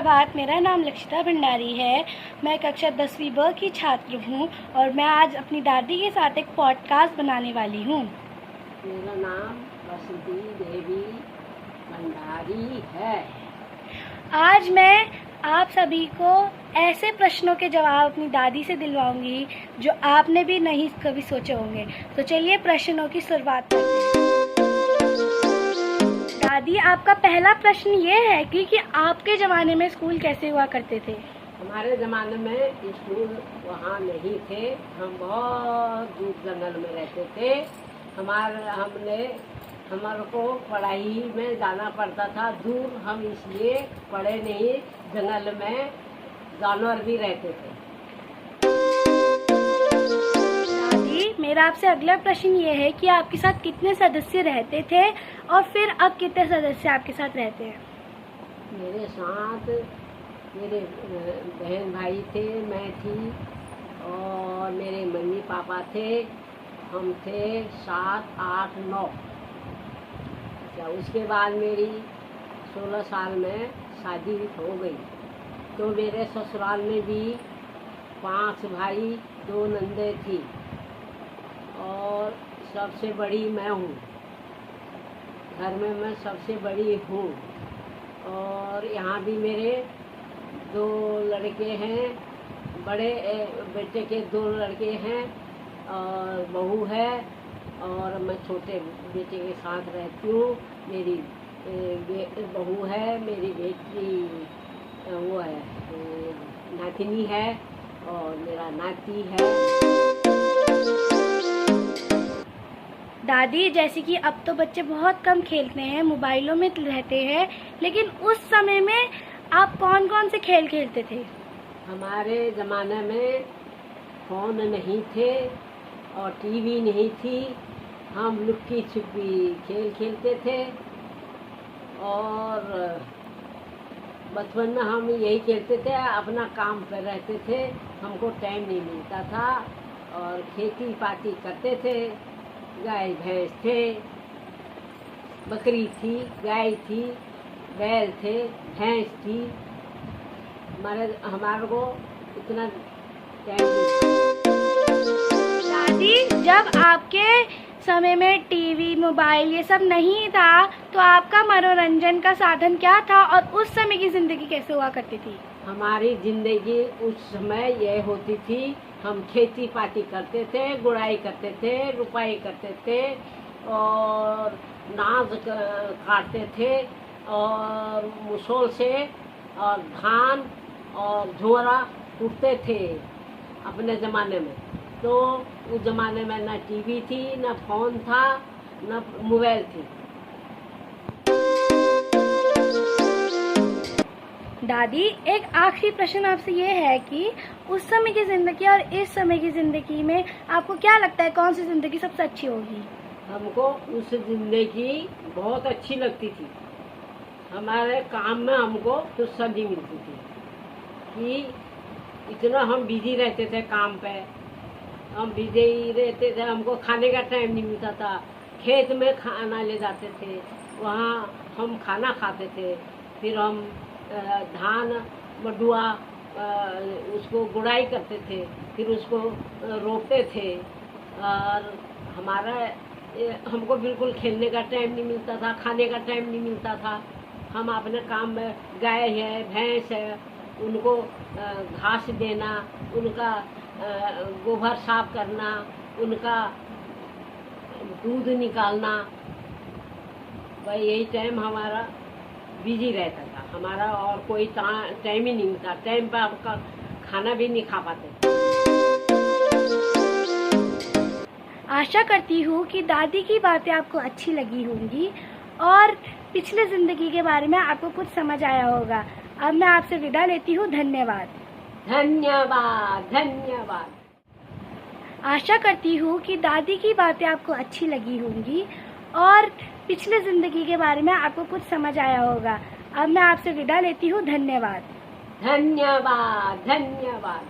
सुप्रभात। मेरा नाम लक्षिता भंडारी है। मैं कक्षा 10वीं ब की छात्र हूँ और मैं आज अपनी दादी के साथ एक पॉडकास्ट बनाने वाली हूँ। मेरा नाम बसंती देवी भंडारी है। आज मैं आप सभी को ऐसे प्रश्नों के जवाब अपनी दादी से दिलवाऊंगी जो आपने भी नहीं कभी सोचे होंगे। तो चलिए प्रश्नों की शुरुआत करते हैं। दादी, आपका पहला प्रश्न ये है कि आपके ज़माने में स्कूल कैसे हुआ करते थे? हमारे ज़माने में स्कूल वहाँ नहीं थे। हम बहुत दूर जंगल में रहते थे। हमारे को पढ़ाई में जाना पड़ता था दूर। हम इसलिए पढ़े नहीं। जंगल में जानवर भी रहते थे। दादी, मेरा आपसे अगला प्रश्न ये है कि आपके साथ कितने सदस्य रहते थे और फिर अब कितने सदस्य आपके साथ रहते हैं? मेरे साथ मेरे बहन भाई थे, मैं थी और मेरे मम्मी पापा थे। हम थे 7, 8, 9। अच्छा, उसके बाद मेरी 16 साल में शादी हो गई। तो मेरे ससुराल में भी 5 भाई 2 नंदे थी और सबसे बड़ी मैं हूँ। घर में मैं सबसे बड़ी हूँ। और यहाँ भी मेरे 2 लड़के हैं। बड़े बेटे के 2 लड़के हैं और बहू है। और मैं छोटे बेटे के साथ रहती हूँ। मेरी बहू है, मेरी बेटी वो है नातिनी है और मेरा नाती है। दादी, जैसे कि अब तो बच्चे बहुत कम खेलते हैं, मोबाइलों में रहते हैं, लेकिन उस समय में आप कौन कौन से खेल खेलते थे? हमारे ज़माने में फ़ोन नहीं थे और टीवी नहीं थी। हम लुक्की छुपी खेल खेलते थे और बचपन में हम यही खेलते थे। अपना काम पर रहते थे, हमको टाइम नहीं मिलता था और खेती पाती करते थे। गाय भैंस थे, बकरी थी, गाय थी, बैल थे, भैंस थी। हमारे को इतना टाइम नहीं। दादी, जब आपके समय में टीवी, मोबाइल ये सब नहीं था तो आपका मनोरंजन का साधन क्या था और उस समय की जिंदगी कैसे हुआ करती थी? हमारी जिंदगी उस समय यह होती थी। हम खेती पाती करते थे, गुड़ाई करते थे, रुपाई करते थे और नाज काटते थे और मुसल से और धान और झोरा कूटते थे अपने ज़माने में। तो उस ज़माने में न टीवी थी, न फ़ोन था, न मोबाइल थी। दादी, एक आखिरी प्रश्न आपसे ये है कि उस समय की ज़िंदगी और इस समय की ज़िंदगी में आपको क्या लगता है कौन सी ज़िंदगी सबसे अच्छी होगी? हमको उस ज़िंदगी बहुत अच्छी लगती थी। हमारे काम में हमको फुर्सत मिलती थी कि इतना हम बिजी रहते थे काम पे। हम बिजी रहते थे, हमको खाने का टाइम नहीं मिलता था। खेत में खाना ले जाते थे, वहाँ हम खाना खाते थे। फिर हम धान मडुआ उसको गुड़ाई करते थे, फिर उसको रोपते थे। और हमको बिल्कुल खेलने का टाइम नहीं मिलता था, खाने का टाइम नहीं मिलता था। हम अपने काम में गाय है, भैंस है, उनको घास देना, उनका गोबर साफ करना, उनका दूध निकालना, भाई यही टाइम हमारा बिजी रहता था। हमारा और कोई टाइम ही नहीं मिलता। टाइम पर आपका खाना भी नहीं खा पाते। आशा करती हूँ कि दादी की बातें आपको अच्छी लगी होंगी और पिछले ज़िंदगी के बारे में आपको कुछ समझ आया होगा। अब मैं आपसे विदा लेती हूँ। धन्यवाद। धन्यवाद, धन्यवाद। आशा करती हूँ कि दादी की बातें आपको अच्छी लगी होंगी और पिछले ज़िंदगी के बारे में आपको कुछ समझ आया होगा। अब मैं आपसे विदा लेती हूँ। धन्यवाद। धन्यवाद, धन्यवाद।